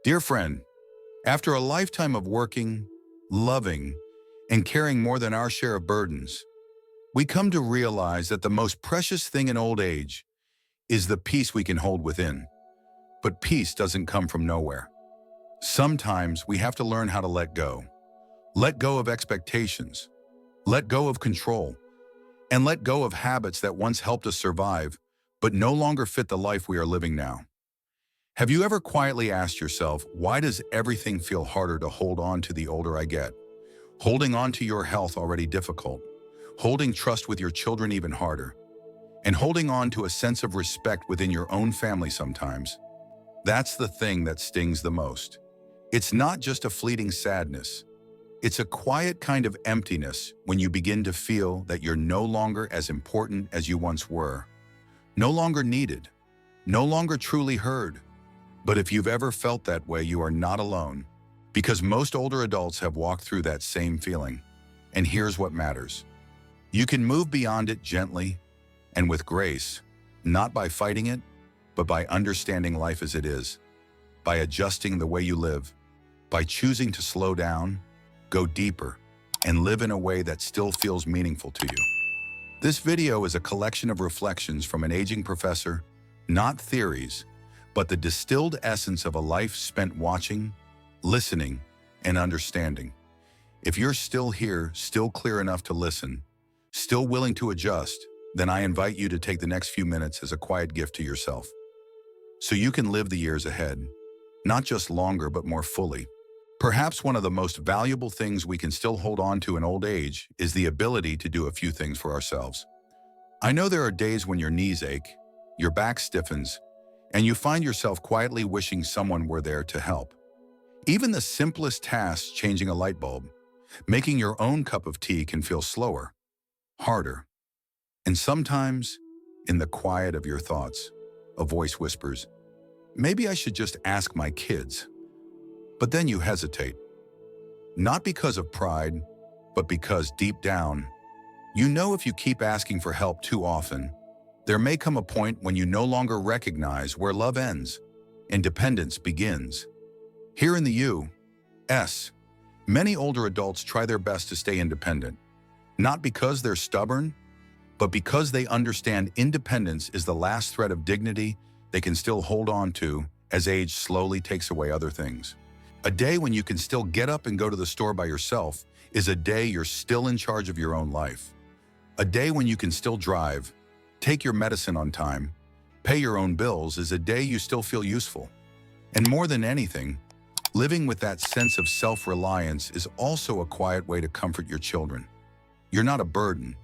Dear friend, after a lifetime of working, loving, and carrying more than our share of burdens, we come to realize that the most precious thing in old age is the peace we can hold within. But peace doesn't come from nowhere. Sometimes we have to learn how to let go. Let go of expectations, let go of control, and let go of habits that once helped us survive, but no longer fit the life we are living now. Have you ever quietly asked yourself, why does everything feel harder to hold on to the older I get? Holding on to your health already difficult, holding trust with your children even harder, and holding on to a sense of respect within your own family sometimes. That's the thing that stings the most. It's not just a fleeting sadness. It's a quiet kind of emptiness when you begin to feel that you're no longer as important as you once were, no longer needed, no longer truly heard. But if you've ever felt that way, you are not alone, because most older adults have walked through that same feeling. And here's what matters. You can move beyond it gently and with grace, not by fighting it, but by understanding life as it is, by adjusting the way you live, by choosing to slow down, go deeper, and live in a way that still feels meaningful to you. This video is a collection of reflections from an aging professor, not theories, but the distilled essence of a life spent watching, listening, and understanding. If you're still here, still clear enough to listen, still willing to adjust, then I invite you to take the next few minutes as a quiet gift to yourself, so you can live the years ahead, not just longer, but more fully. Perhaps one of the most valuable things we can still hold on to in old age is the ability to do a few things for ourselves. I know there are days when your knees ache, your back stiffens, and you find yourself quietly wishing someone were there to help. Even the simplest tasks, changing a light bulb, making your own cup of tea, can feel slower, harder. And sometimes, in the quiet of your thoughts, a voice whispers, maybe I should just ask my kids. But then you hesitate, not because of pride, but because deep down, you know if you keep asking for help too often, there may come a point when you no longer recognize where love ends and dependence begins. Here in the U.S., many older adults try their best to stay independent, not because they're stubborn, but because they understand independence is the last thread of dignity they can still hold on to as age slowly takes away other things. A day when you can still get up and go to the store by yourself is a day you're still in charge of your own life. A day when you can still drive, take your medicine on time, pay your own bills is a day you still feel useful. And more than anything, living with that sense of self-reliance is also a quiet way to comfort your children. You're not a burden,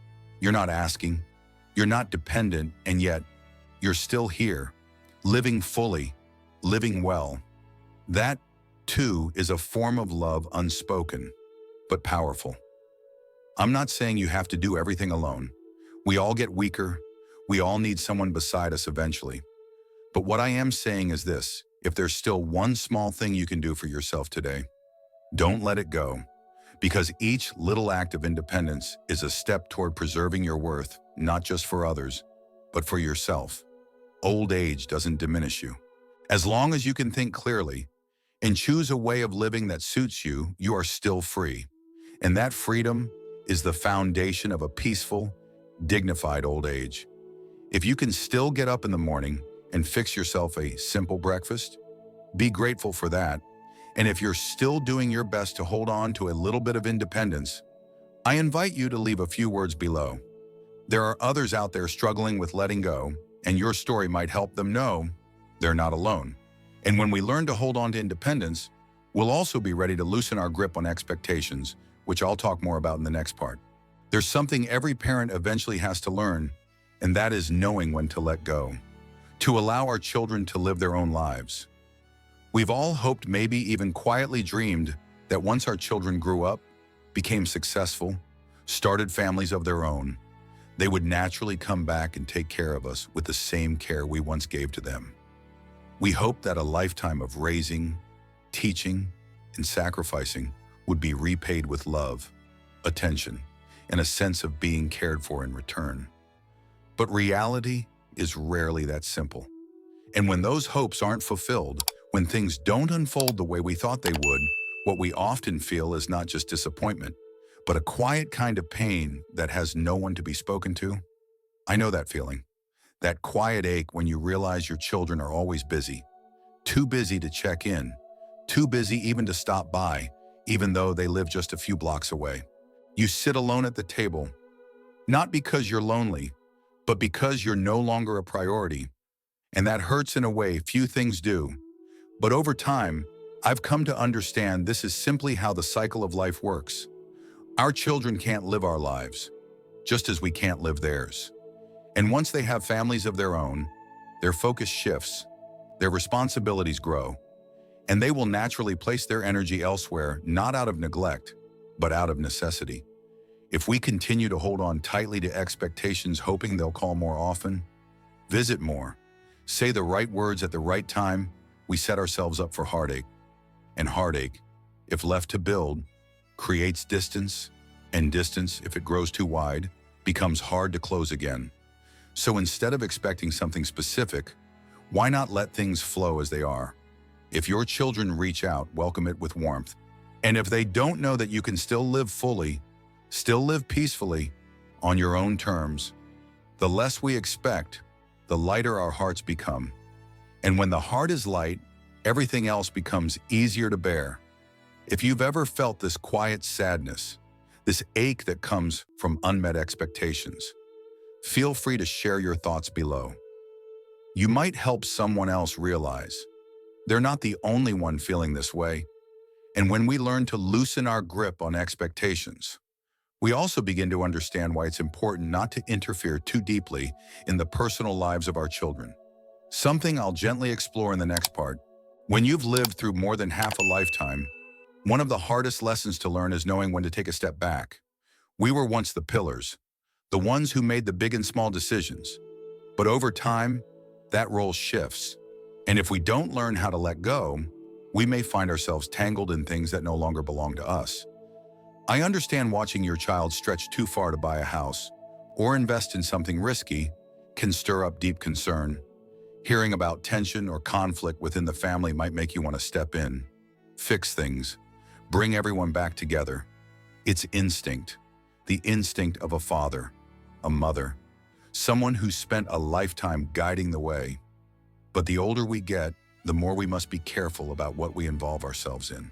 you're not asking, you're not dependent, and yet you're still here, living fully, living well. That, too, is a form of love, unspoken, but powerful. I'm not saying you have to do everything alone. We all get weaker. We all need someone beside us eventually. But what I am saying is this: if there's still one small thing you can do for yourself today, don't let it go, because each little act of independence is a step toward preserving your worth, not just for others, but for yourself. Old age doesn't diminish you. As long as you can think clearly and choose a way of living that suits you, you are still free. And that freedom is the foundation of a peaceful, dignified old age. If you can still get up in the morning and fix yourself a simple breakfast, be grateful for that. And if you're still doing your best to hold on to a little bit of independence, I invite you to leave a few words below. There are others out there struggling with letting go, and your story might help them know they're not alone. And when we learn to hold on to independence, we'll also be ready to loosen our grip on expectations, which I'll talk more about in the next part. There's something every parent eventually has to learn, and that is knowing when to let go, to allow our children to live their own lives. We've all hoped, maybe even quietly dreamed, that once our children grew up, became successful, started families of their own, they would naturally come back and take care of us with the same care we once gave to them. We hoped that a lifetime of raising, teaching, and sacrificing would be repaid with love, attention, and a sense of being cared for in return. But reality is rarely that simple. And when those hopes aren't fulfilled, When things don't unfold the way we thought they would, what we often feel is not just disappointment, but a quiet kind of pain that has no one to be spoken to. I know that feeling. That quiet ache when you realize your children are always busy. Too busy to check in. Too busy even to stop by, even though they live just a few blocks away. You sit alone at the table, not because you're lonely, but because you're no longer a priority. And that hurts in a way few things do. But over time, I've come to understand this is simply how the cycle of life works. Our children can't live our lives, just as we can't live theirs. And once they have families of their own, their focus shifts, their responsibilities grow, and they will naturally place their energy elsewhere, not out of neglect, but out of necessity. If we continue to hold on tightly to expectations hoping they'll call more often, visit more, say the right words at the right time, we set ourselves up for heartache. And heartache, if left to build, creates distance, and distance, if it grows too wide, becomes hard to close again. So instead of expecting something specific, why not let things flow as they are? If your children reach out, welcome it with warmth. And if they don't know that you can still live fully, still live peacefully, on your own terms, the less we expect, the lighter our hearts become. And when the heart is light, everything else becomes easier to bear. If you've ever felt this quiet sadness, this ache that comes from unmet expectations, feel free to share your thoughts below. You might help someone else realize they're not the only one feeling this way. And when we learn to loosen our grip on expectations, we also begin to understand why it's important not to interfere too deeply in the personal lives of our children. Something I'll gently explore in the next part. When you've lived through more than half a lifetime, one of the hardest lessons to learn is knowing when to take a step back. We were once the pillars, the ones who made the big and small decisions. But over time, that role shifts. And if we don't learn how to let go, we may find ourselves tangled in things that no longer belong to us. I understand watching your child stretch too far to buy a house or invest in something risky can stir up deep concern. Hearing about tension or conflict within the family might make you want to step in, fix things, bring everyone back together. It's instinct, the instinct of a father, a mother, someone who's spent a lifetime guiding the way. But the older we get, the more we must be careful about what we involve ourselves in.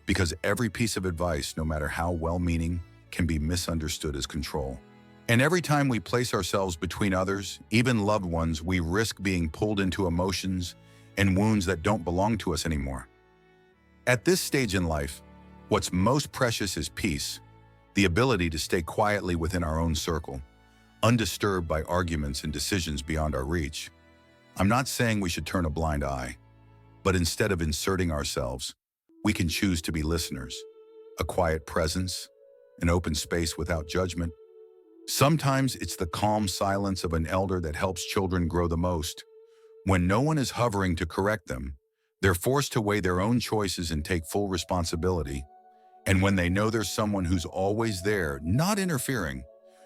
Because every piece of advice, no matter how well-meaning, can be misunderstood as control. And every time we place ourselves between others, even loved ones, we risk being pulled into emotions and wounds that don't belong to us anymore. At this stage in life, what's most precious is peace, the ability to stay quietly within our own circle, undisturbed by arguments and decisions beyond our reach. I'm not saying we should turn a blind eye, but instead of inserting ourselves, we can choose to be listeners, a quiet presence, an open space without judgment. Sometimes it's the calm silence of an elder that helps children grow the most. When no one is hovering to correct them, they're forced to weigh their own choices and take full responsibility. And when they know there's someone who's always there, not interfering,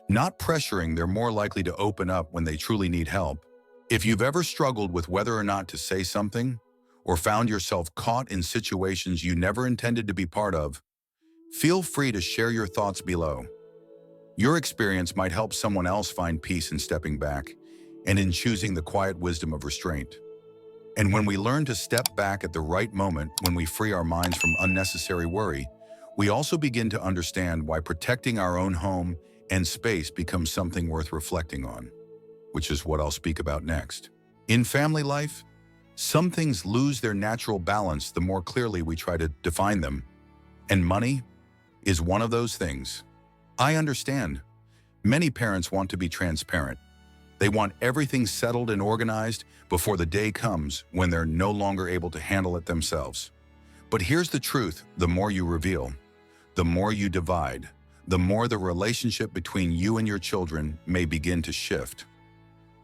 not pressuring, they're more likely to open up when they truly need help. If you've ever struggled with whether or not to say something, or found yourself caught in situations you never intended to be part of, feel free to share your thoughts below. Your experience might help someone else find peace in stepping back and in choosing the quiet wisdom of restraint. And when we learn to step back at the right moment, when we free our minds from unnecessary worry, we also begin to understand why protecting our own home and space becomes something worth reflecting on, which is what I'll speak about next. In family life, some things lose their natural balance the more clearly we try to define them. And money is one of those things. I understand. Many parents want to be transparent. They want everything settled and organized before the day comes when they're no longer able to handle it themselves. But here's the truth: the more you reveal, the more you divide, the more the relationship between you and your children may begin to shift.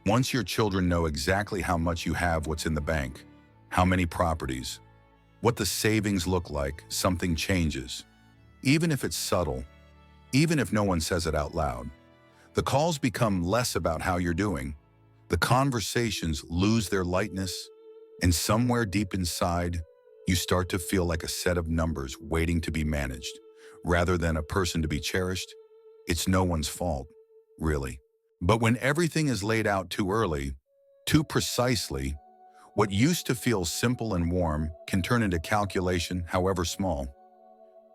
Once your children know exactly how much you have, what's in the bank, how many properties, what the savings look like, something changes. Even if it's subtle, even if no one says it out loud, the calls become less about how you're doing. The conversations lose their lightness And somewhere deep inside, you start to feel like a set of numbers waiting to be managed, rather than a person to be cherished. It's no one's fault, really. But when everything is laid out too early, too precisely, what used to feel simple and warm can turn into calculation, however small.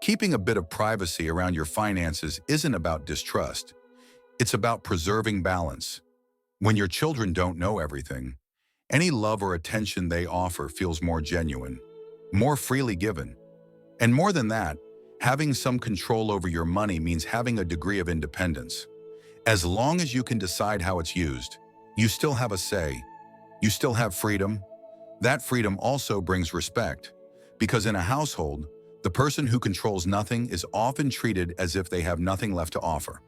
Keeping a bit of privacy around your finances isn't about distrust. It's about preserving balance. When your children don't know everything, any love or attention they offer feels more genuine, more freely given. And more than that, having some control over your money means having a degree of independence. As long as you can decide how it's used, you still have a say. You still have freedom. That freedom also brings respect, because in a household, the person who controls nothing is often treated as if they have nothing left to offer.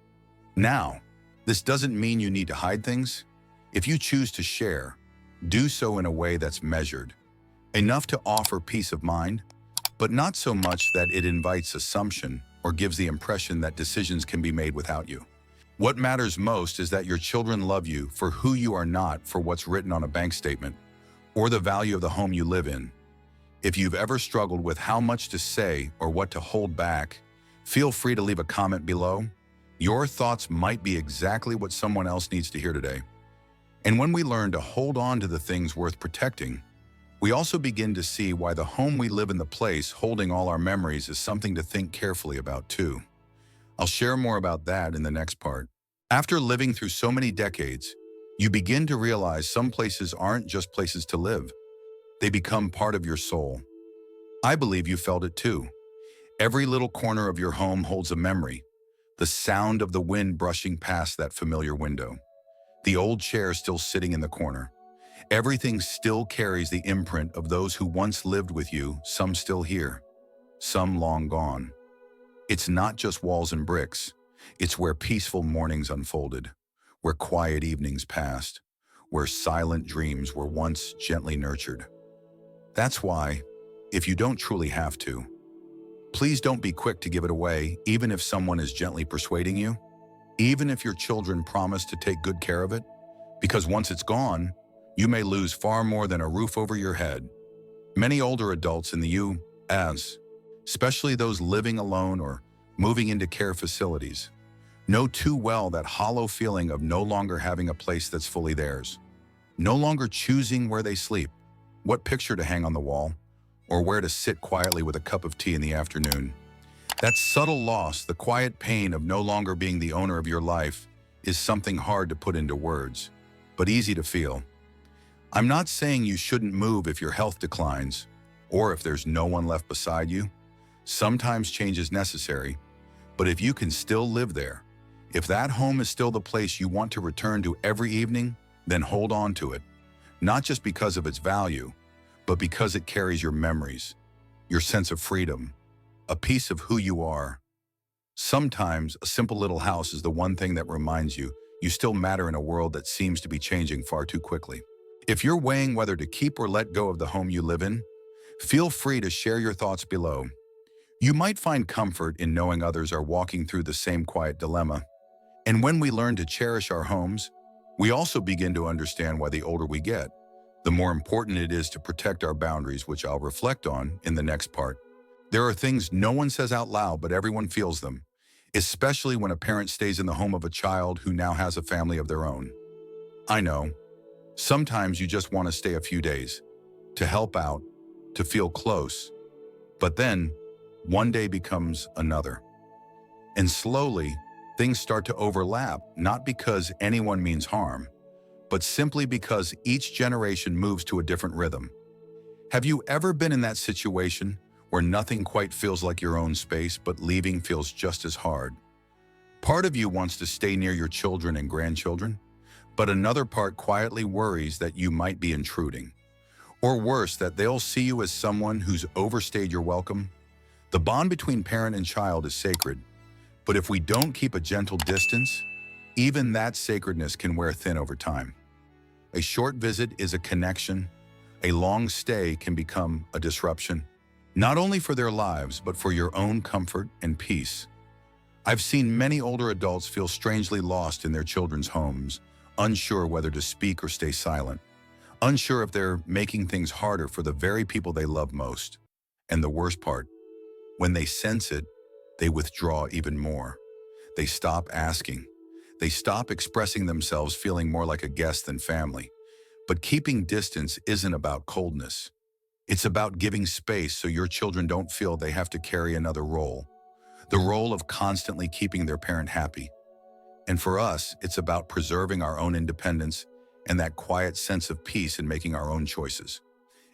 Now, this doesn't mean you need to hide things. If you choose to share, do so in a way that's measured, enough to offer peace of mind, but not so much that it invites assumption or gives the impression that decisions can be made without you. What matters most is that your children love you for who you are, not for what's written on a bank statement or the value of the home you live in. If you've ever struggled with how much to say or what to hold back, feel free to leave a comment below. Your thoughts might be exactly what someone else needs to hear today. And when we learn to hold on to the things worth protecting, we also begin to see why the home we live in, the place holding all our memories, is something to think carefully about too. I'll share more about that in the next part. After living through so many decades, you begin to realize some places aren't just places to live. They become part of your soul. I believe you felt it too. Every little corner of your home holds a memory. The sound of the wind brushing past that familiar window. The old chair still sitting in the corner. Everything still carries the imprint of those who once lived with you, some still here, some long gone. It's not just walls and bricks. It's where peaceful mornings unfolded, where quiet evenings passed, where silent dreams were once gently nurtured. That's why, if you don't truly have to, please don't be quick to give it away, even if someone is gently persuading you, even if your children promise to take good care of it, because once it's gone, you may lose far more than a roof over your head. Many older adults in the U.S., especially those living alone or moving into care facilities, know too well that hollow feeling of no longer having a place that's fully theirs, no longer choosing where they sleep, what picture to hang on the wall, or where to sit quietly with a cup of tea in the afternoon. That subtle loss, the quiet pain of no longer being the owner of your life, is something hard to put into words, but easy to feel. I'm not saying you shouldn't move if your health declines, or if there's no one left beside you. Sometimes change is necessary, but if you can still live there, if that home is still the place you want to return to every evening, then hold on to it, not just because of its value, but because it carries your memories, your sense of freedom, a piece of who you are. Sometimes a simple little house is the one thing that reminds you you still matter in a world that seems to be changing far too quickly. If you're weighing whether to keep or let go of the home you live in, feel free to share your thoughts below. You might find comfort in knowing others are walking through the same quiet dilemma. And when we learn to cherish our homes, we also begin to understand why the older we get, the more important it is to protect our boundaries, which I'll reflect on in the next part. There are things no one says out loud, but everyone feels them, especially when a parent stays in the home of a child who now has a family of their own. I know, sometimes you just want to stay a few days, to help out, to feel close, but then one day becomes another. And slowly, things start to overlap, not because anyone means harm, but simply because each generation moves to a different rhythm. Have you ever been in that situation where nothing quite feels like your own space, but leaving feels just as hard? Part of you wants to stay near your children and grandchildren, but another part quietly worries that you might be intruding. Or worse, that they'll see you as someone who's overstayed your welcome. The bond between parent and child is sacred, but if we don't keep a gentle distance, even that sacredness can wear thin over time. A short visit is a connection. A long stay can become a disruption, not only for their lives, but for your own comfort and peace. I've seen many older adults feel strangely lost in their children's homes, unsure whether to speak or stay silent, unsure if they're making things harder for the very people they love most. And the worst part, when they sense it, they withdraw even more. They stop asking. They stop expressing themselves, feeling more like a guest than family. But keeping distance isn't about coldness. It's about giving space so your children don't feel they have to carry another role, the role of constantly keeping their parent happy. And for us, it's about preserving our own independence and that quiet sense of peace in making our own choices.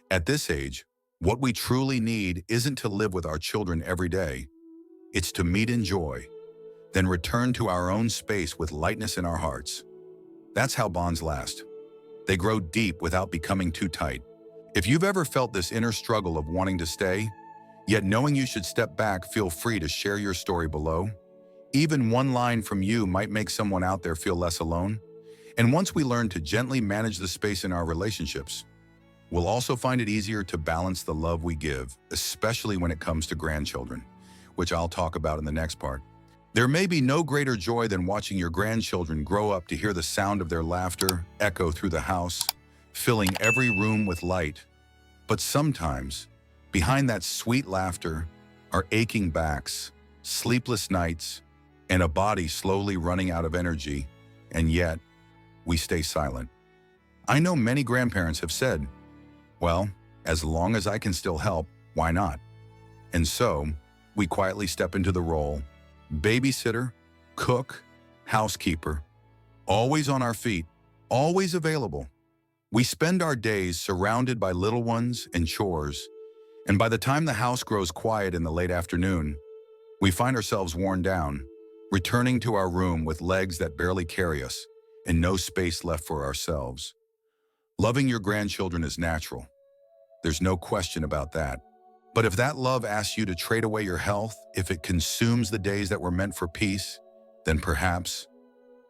At this age, what we truly need isn't to live with our children every day. It's to meet in joy, then return to our own space with lightness in our hearts. That's how bonds last. They grow deep without becoming too tight. If you've ever felt this inner struggle of wanting to stay, yet knowing you should step back, feel free to share your story below. Even one line from you might make someone out there feel less alone. And once we learn to gently manage the space in our relationships, we'll also find it easier to balance the love we give, especially when it comes to grandchildren, which I'll talk about in the next part. There may be no greater joy than watching your grandchildren grow up to hear the sound of their laughter echo through the house, filling every room with light. But sometimes, behind that sweet laughter are aching backs, sleepless nights, and a body slowly running out of energy, and yet, we stay silent. I know many grandparents have said, well, as long as I can still help, why not? And so, we quietly step into the role, babysitter, cook, housekeeper, always on our feet, always available. We spend our days surrounded by little ones and chores, and by the time the house grows quiet in the late afternoon, we find ourselves worn down, returning to our room with legs that barely carry us and no space left for ourselves. Loving your grandchildren is natural. There's no question about that. But if that love asks you to trade away your health, if it consumes the days that were meant for peace, then perhaps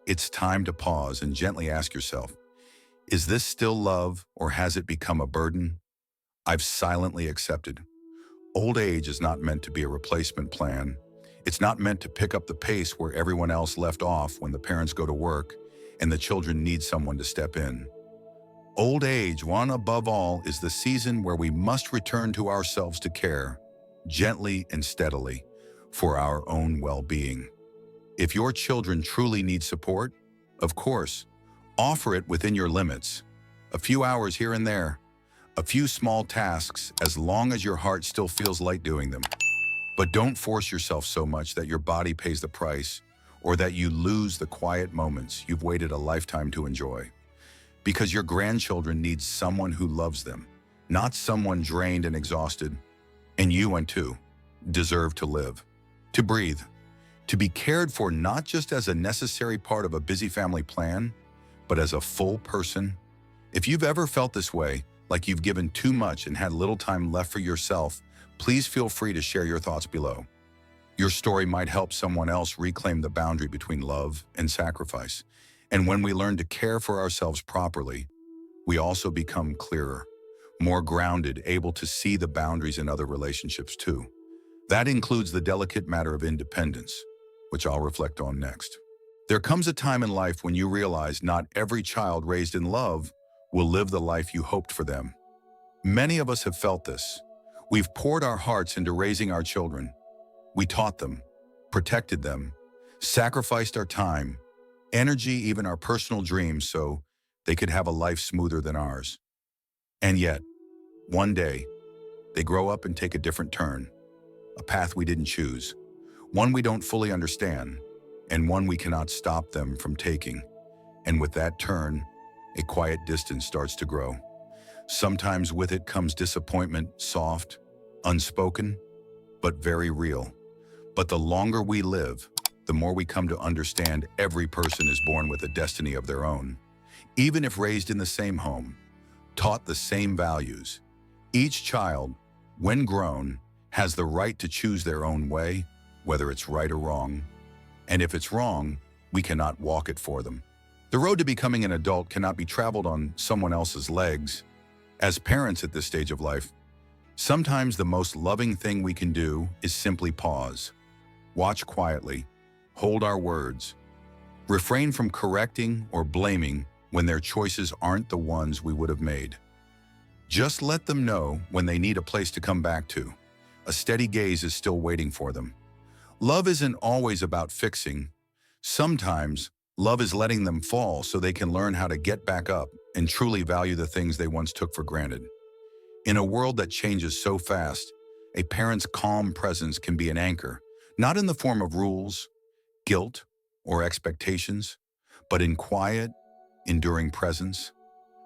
it's time to pause and gently ask yourself, is this still love or has it become a burden I've silently accepted? Old age is not meant to be a replacement plan. It's not meant to pick up the pace where everyone else left off when the parents go to work and the children need someone to step in. Old age, one above all, is the season where we must return to ourselves to care, gently and steadily, for our own well-being. If your children truly need support, of course, offer it within your limits. A few hours here and there, a few small tasks, as long as your heart still feels light doing them. But don't force yourself so much that your body pays the price or that you lose the quiet moments you've waited a lifetime to enjoy. Because your grandchildren need someone who loves them, not someone drained and exhausted. And you, too, deserve to live, to breathe, to be cared for not just as a necessary part of a busy family plan, but as a full person. If you've ever felt this way, like you've given too much and had little time left for yourself, please feel free to share your thoughts below. Your story might help someone else reclaim the boundary between love and sacrifice. And when we learn to care for ourselves properly, we also become clearer, more grounded, able to see the boundaries in other relationships too. That includes the delicate matter of independence, which I'll reflect on next. There comes a time in life when you realize not every child raised in love will live the life you hoped for them. Many of us have felt this. We've poured our hearts into raising our children. We taught them, protected them, sacrificed our time, energy, even our personal dreams so they could have a life smoother than ours. And yet, one day, they grow up and take a different turn, a path we didn't choose, one we don't fully understand, and one we cannot stop them from taking. And with that turn, a quiet distance starts to grow. Sometimes with it comes disappointment, soft, unspoken, but very real. But the longer we live, the more we come to understand every person is born with a destiny of their own. Even if raised in the same home, taught the same values, each child, when grown, has the right to choose their own way, whether it's right or wrong. And if it's wrong, we cannot walk it for them. The road to becoming an adult cannot be traveled on someone else's legs. As parents at this stage of life, sometimes the most loving thing we can do is simply pause, watch quietly, hold our words, refrain from correcting or blaming, when their choices aren't the ones we would have made. Just let them know when they need a place to come back to. A steady gaze is still waiting for them. Love isn't always about fixing. Sometimes, love is letting them fall so they can learn how to get back up and truly value the things they once took for granted. In a world that changes so fast, a parent's calm presence can be an anchor, not in the form of rules, guilt, or expectations, but in quiet, enduring presence,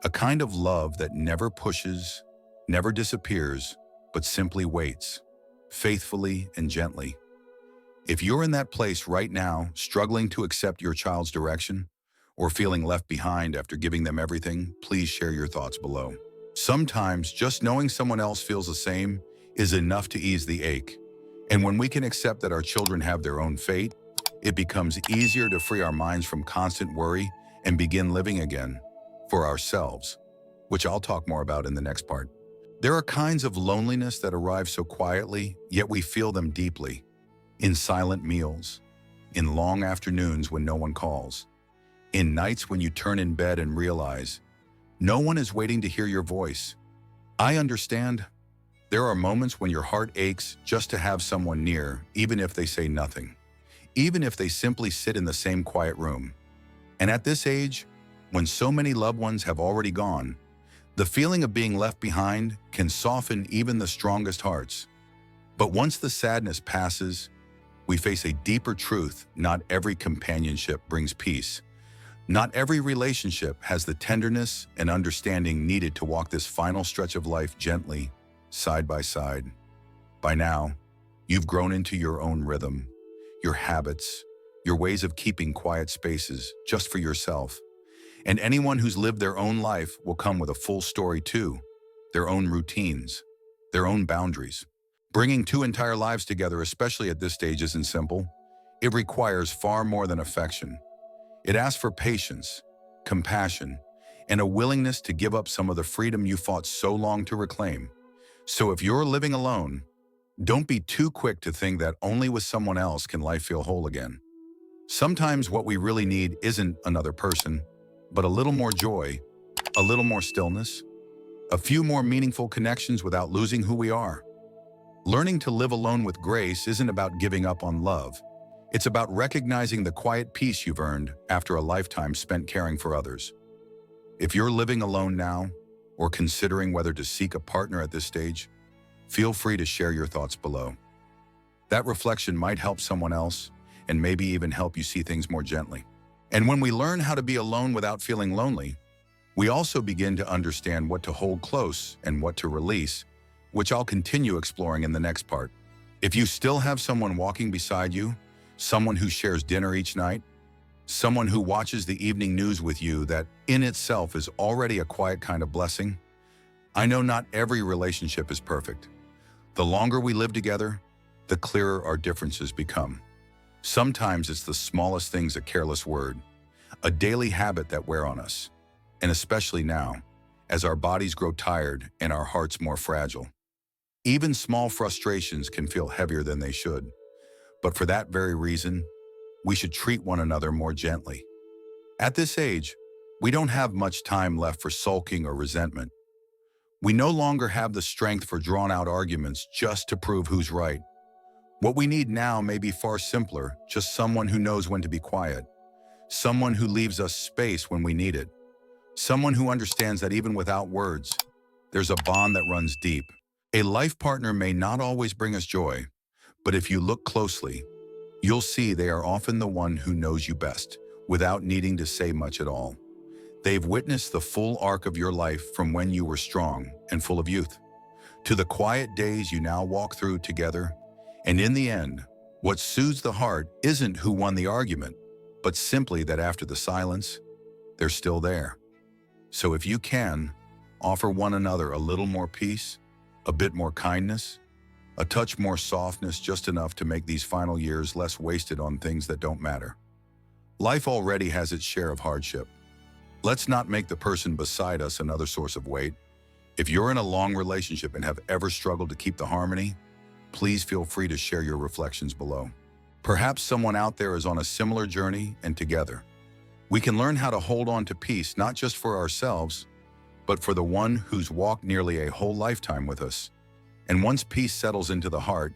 a kind of love that never pushes, never disappears, but simply waits, faithfully and gently. If you're in that place right now, struggling to accept your child's direction, or feeling left behind after giving them everything, please share your thoughts below. Sometimes just knowing someone else feels the same is enough to ease the ache. And when we can accept that our children have their own fate, it becomes easier to free our minds from constant worry and begin living again for ourselves, which I'll talk more about in the next part. There are kinds of loneliness that arrive so quietly, yet we feel them deeply. In silent meals, in long afternoons when no one calls, in nights when you turn in bed and realize no one is waiting to hear your voice. I understand. There are moments when your heart aches just to have someone near, even if they say nothing, even if they simply sit in the same quiet room. And at this age, when so many loved ones have already gone, the feeling of being left behind can soften even the strongest hearts. But once the sadness passes, we face a deeper truth. Not every companionship brings peace. Not every relationship has the tenderness and understanding needed to walk this final stretch of life gently, side by side. By now, you've grown into your own rhythm, your habits, your ways of keeping quiet spaces just for yourself. And anyone who's lived their own life will come with a full story too, their own routines, their own boundaries. Bringing two entire lives together, especially at this stage, isn't simple. It requires far more than affection. It asks for patience, compassion, and a willingness to give up some of the freedom you fought so long to reclaim. So if you're living alone, don't be too quick to think that only with someone else can life feel whole again. Sometimes what we really need isn't another person, but a little more joy, a little more stillness, a few more meaningful connections without losing who we are. Learning to live alone with grace isn't about giving up on love. It's about recognizing the quiet peace you've earned after a lifetime spent caring for others. If you're living alone now, or considering whether to seek a partner at this stage, feel free to share your thoughts below. That reflection might help someone else, and maybe even help you see things more gently. And when we learn how to be alone without feeling lonely, we also begin to understand what to hold close and what to release, which I'll continue exploring in the next part. If you still have someone walking beside you, someone who shares dinner each night, someone who watches the evening news with you, that in itself is already a quiet kind of blessing. I know not every relationship is perfect. The longer we live together, the clearer our differences become. Sometimes it's the smallest things, a careless word, a daily habit that wear on us. And especially now, as our bodies grow tired and our hearts more fragile. Even small frustrations can feel heavier than they should. But for that very reason, we should treat one another more gently. At this age, we don't have much time left for sulking or resentment. We no longer have the strength for drawn-out arguments just to prove who's right. What we need now may be far simpler, just someone who knows when to be quiet, someone who leaves us space when we need it, someone who understands that even without words, there's a bond that runs deep. A life partner may not always bring us joy, but if you look closely, you'll see they are often the one who knows you best, without needing to say much at all. They've witnessed the full arc of your life, from when you were strong and full of youth, to the quiet days you now walk through together. And in the end, what soothes the heart isn't who won the argument, but simply that after the silence, they're still there. So if you can, offer one another a little more peace, a bit more kindness, a touch more softness, just enough to make these final years less wasted on things that don't matter. Life already has its share of hardship. Let's not make the person beside us another source of weight. If you're in a long relationship and have ever struggled to keep the harmony, please feel free to share your reflections below. Perhaps someone out there is on a similar journey, and together, We can learn how to hold on to peace not just for ourselves, but for the one who's walked nearly a whole lifetime with us. And once peace settles into the heart,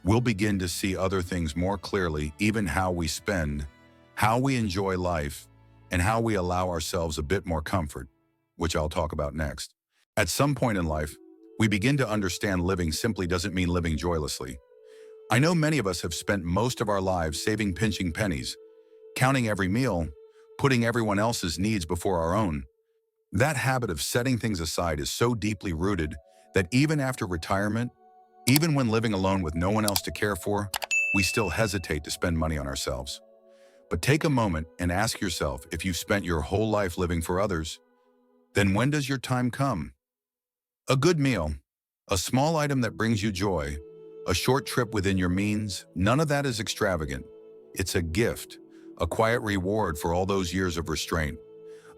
we'll begin to see other things more clearly, even how we spend, how we enjoy life, and how we allow ourselves a bit more comfort, which I'll talk about next. At some point in life, we begin to understand living simply doesn't mean living joylessly. I know many of us have spent most of our lives saving pinching pennies, counting every meal, putting everyone else's needs before our own. That habit of setting things aside is so deeply rooted that even after retirement, even when living alone with no one else to care for, we still hesitate to spend money on ourselves. But take a moment and ask yourself, if you've spent your whole life living for others, then when does your time come? A good meal, a small item that brings you joy, a short trip within your means, none of that is extravagant. It's a gift, a quiet reward for all those years of restraint,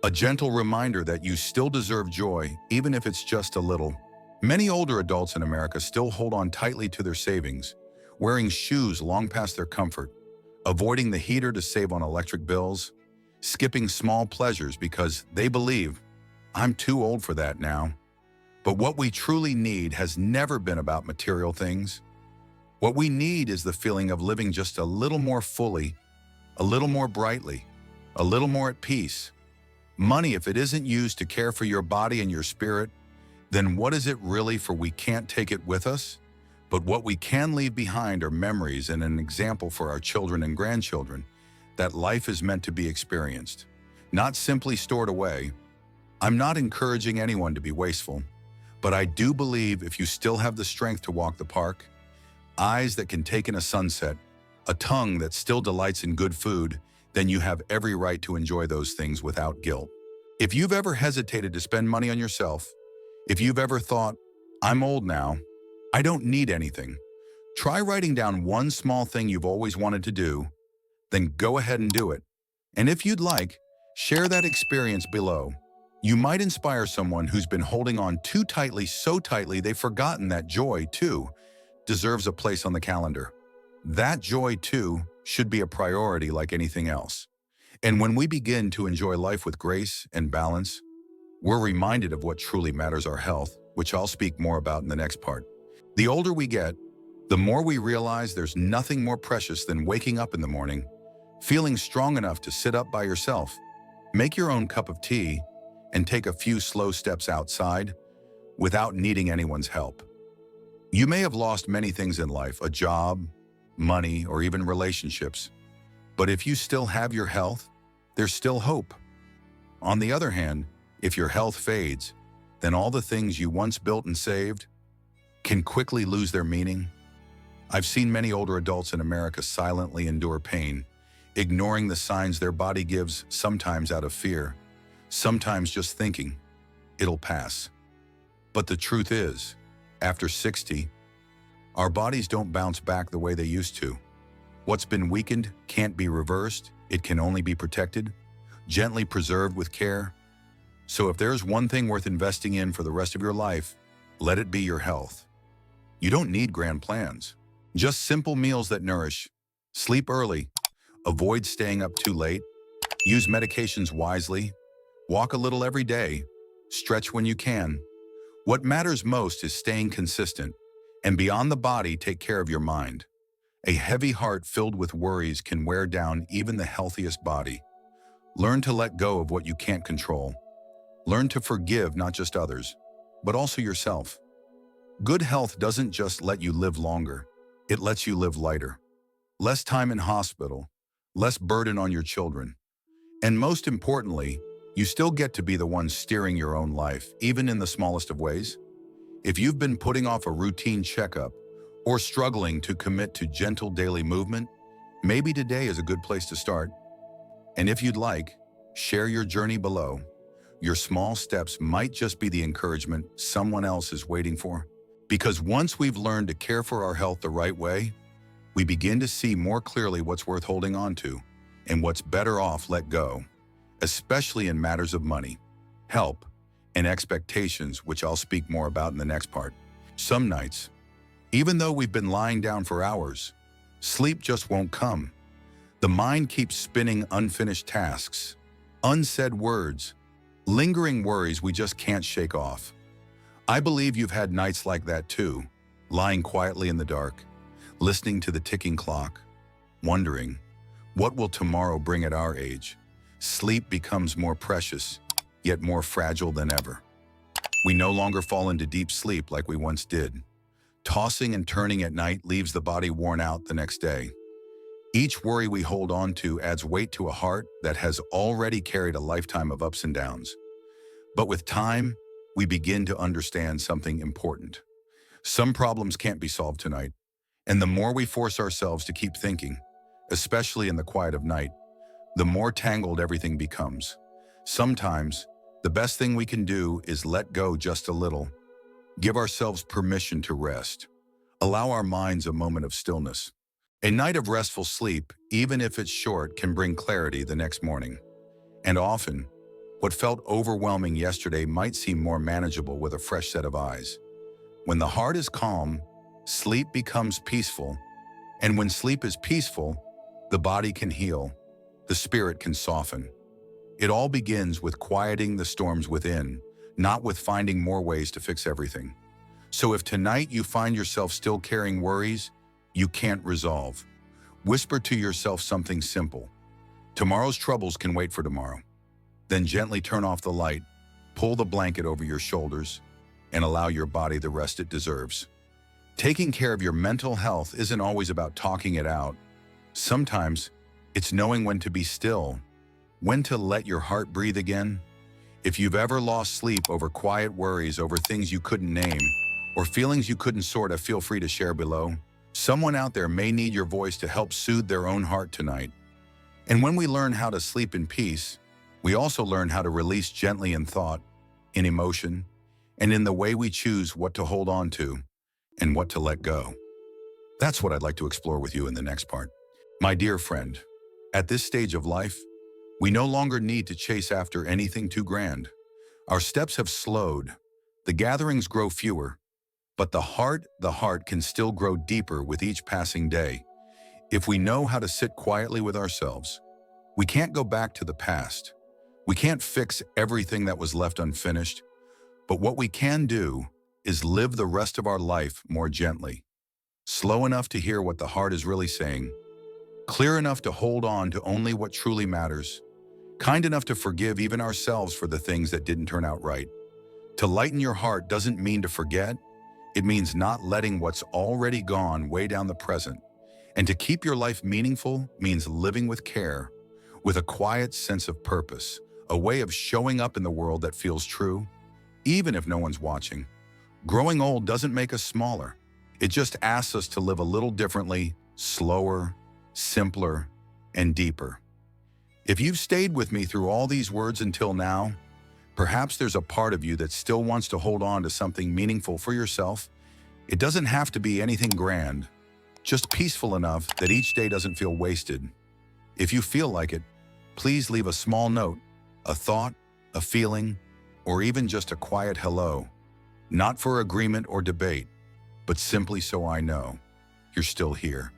a gentle reminder that you still deserve joy, even if it's just a little. Many older adults in America still hold on tightly to their savings, wearing shoes long past their comfort, avoiding the heater to save on electric bills, skipping small pleasures because they believe, I'm too old for that now. But what we truly need has never been about material things. What we need is the feeling of living just a little more fully, a little more brightly, a little more at peace. Money, if it isn't used to care for your body and your spirit, then what is it really? For we can't take it with us, but what we can leave behind are memories and an example for our children and grandchildren that life is meant to be experienced, not simply stored away. I'm not encouraging anyone to be wasteful, but I do believe if you still have the strength to walk the park, eyes that can take in a sunset, a tongue that still delights in good food, then you have every right to enjoy those things without guilt. If you've ever hesitated to spend money on yourself, if you've ever thought, I'm old now, I don't need anything, try writing down one small thing you've always wanted to do, then go ahead and do it. And if you'd like, share that experience below. You might inspire someone who's been holding on too tightly, so tightly they've forgotten that joy, too, deserves a place on the calendar. That joy, too, should be a priority like anything else. And when we begin to enjoy life with grace and balance, we're reminded of what truly matters: our health, which I'll speak more about in the next part. The older we get, the more we realize there's nothing more precious than waking up in the morning, feeling strong enough to sit up by yourself, make your own cup of tea, and take a few slow steps outside without needing anyone's help. You may have lost many things in life, a job, money, or even relationships. But if you still have your health, there's still hope. On the other hand, if your health fades, then all the things you once built and saved can quickly lose their meaning. I've seen many older adults in America silently endure pain, ignoring the signs their body gives, sometimes out of fear, sometimes just thinking, it'll pass. But the truth is, after 60, our bodies don't bounce back the way they used to. What's been weakened can't be reversed, it can only be protected, gently preserved with care. So if there's one thing worth investing in for the rest of your life, let it be your health. You don't need grand plans, just simple meals that nourish. Sleep early, avoid staying up too late, use medications wisely, walk a little every day, stretch when you can. What matters most is staying consistent, and beyond the body, take care of your mind. A heavy heart filled with worries can wear down even the healthiest body. Learn to let go of what you can't control. Learn to forgive not just others, but also yourself. Good health doesn't just let you live longer, it lets you live lighter. Less time in hospital, less burden on your children. And most importantly, you still get to be the one steering your own life, even in the smallest of ways. If you've been putting off a routine checkup or struggling to commit to gentle daily movement, maybe today is a good place to start. And if you'd like, share your journey below. Your small steps might just be the encouragement someone else is waiting for. Because once we've learned to care for our health the right way, we begin to see more clearly what's worth holding on to and what's better off let go, especially in matters of money, help, and expectations, which I'll speak more about in the next part. Some nights, even though we've been lying down for hours, sleep just won't come. The mind keeps spinning unfinished tasks, unsaid words, lingering worries we just can't shake off. I believe you've had nights like that too, lying quietly in the dark, listening to the ticking clock, wondering, what will tomorrow bring at our age? Sleep becomes more precious, yet more fragile than ever. We no longer fall into deep sleep like we once did. Tossing and turning at night leaves the body worn out the next day. Each worry we hold on to adds weight to a heart that has already carried a lifetime of ups and downs. But with time, we begin to understand something important. Some problems can't be solved tonight, and the more we force ourselves to keep thinking, especially in the quiet of night, the more tangled everything becomes. Sometimes, the best thing we can do is let go just a little. Give ourselves permission to rest. Allow our minds a moment of stillness. A night of restful sleep, even if it's short, can bring clarity the next morning. And often, what felt overwhelming yesterday might seem more manageable with a fresh set of eyes. When the heart is calm, sleep becomes peaceful. And when sleep is peaceful, the body can heal, the spirit can soften. It all begins with quieting the storms within, not with finding more ways to fix everything. So if tonight you find yourself still carrying worries you can't resolve, whisper to yourself something simple. Tomorrow's troubles can wait for tomorrow. Then gently turn off the light, pull the blanket over your shoulders, and allow your body the rest it deserves. Taking care of your mental health isn't always about talking it out. Sometimes it's knowing when to be still, when to let your heart breathe again. If you've ever lost sleep over quiet worries over things you couldn't name, or feelings you couldn't sort of, feel free to share below. Someone out there may need your voice to help soothe their own heart tonight. And when we learn how to sleep in peace, we also learn how to release gently in thought, in emotion, and in the way we choose what to hold on to and what to let go. That's what I'd like to explore with you in the next part. My dear friend, at this stage of life, we no longer need to chase after anything too grand. Our steps have slowed, the gatherings grow fewer, but the heart can still grow deeper with each passing day. If we know how to sit quietly with ourselves, we can't go back to the past. We can't fix everything that was left unfinished, but what we can do is live the rest of our life more gently, slow enough to hear what the heart is really saying, clear enough to hold on to only what truly matters, kind enough to forgive even ourselves for the things that didn't turn out right. To lighten your heart doesn't mean to forget. It means not letting what's already gone weigh down the present. And to keep your life meaningful means living with care, with a quiet sense of purpose, a way of showing up in the world that feels true, even if no one's watching. Growing old doesn't make us smaller. It just asks us to live a little differently, slower, simpler, and deeper. If you've stayed with me through all these words until now, perhaps there's a part of you that still wants to hold on to something meaningful for yourself. It doesn't have to be anything grand, just peaceful enough that each day doesn't feel wasted. If you feel like it, please leave a small note, a thought, a feeling, or even just a quiet hello. Not for agreement or debate, but simply so I know you're still here,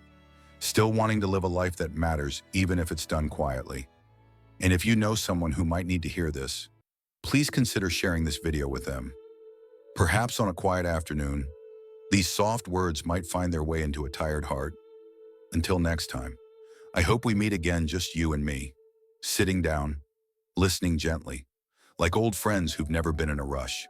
still wanting to live a life that matters even if it's done quietly. And if you know someone who might need to hear this, please consider sharing this video with them. Perhaps on a quiet afternoon, these soft words might find their way into a tired heart. Until next time, I hope we meet again, just you and me, sitting down, listening gently, like old friends who've never been in a rush.